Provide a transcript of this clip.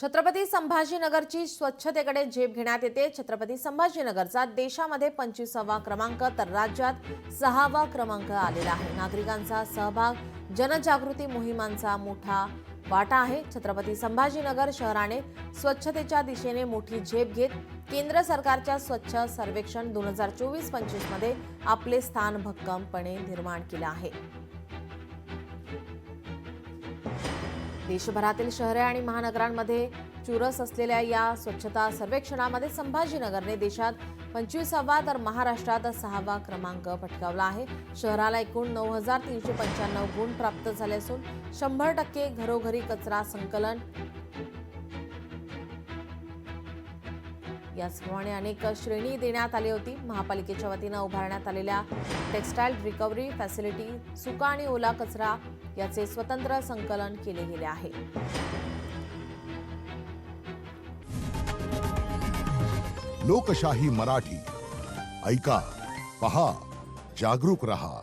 छत्रपती संभाजीनगरची स्वच्छतेकडे झेप घेण्यात येते। छत्रपती संभाजीनगरचा देशामध्ये 25वा क्रमांक तर राज्यात 6वा क्रमांक आलेला आहे। नागरिकांचा सहभाग, जनजागृती मोहिमांचा मोठा वाटा आहे। छत्रपती संभाजीनगर शहराने स्वच्छतेच्या दिशेने मोठी झेप घेत केंद्र सरकारच्या स्वच्छ सर्वेक्षण 2024-25 मध्ये आपले स्थान भक्कमपणे निर्माण केले आहे। देशभरातील शहरे आणि महानगरांमध्ये चुरस असलेल्या या स्वच्छता सर्वेक्षणामध्ये संभाजीनगरने देशात 25वा तर महाराष्ट्रात 6वा क्रमांक पटकावला आहे। शहराला एकूण 9395 गुण प्राप्त झाले असून 100% घरोघरी कचरा संकलन याचप्रमाणे अनेक श्रेणी देण्यात आली होती। महापालिकेच्या वतीने उभारण्यात आलेल्या टेक्सटाईल रिकव्हरी फॅसिलिटी, सुका आणि ओला कचरा याचे स्वतंत्र संकलन केले गेले आहे। लोकशाही मराठी ऐका, पहा, जागरूक रहा।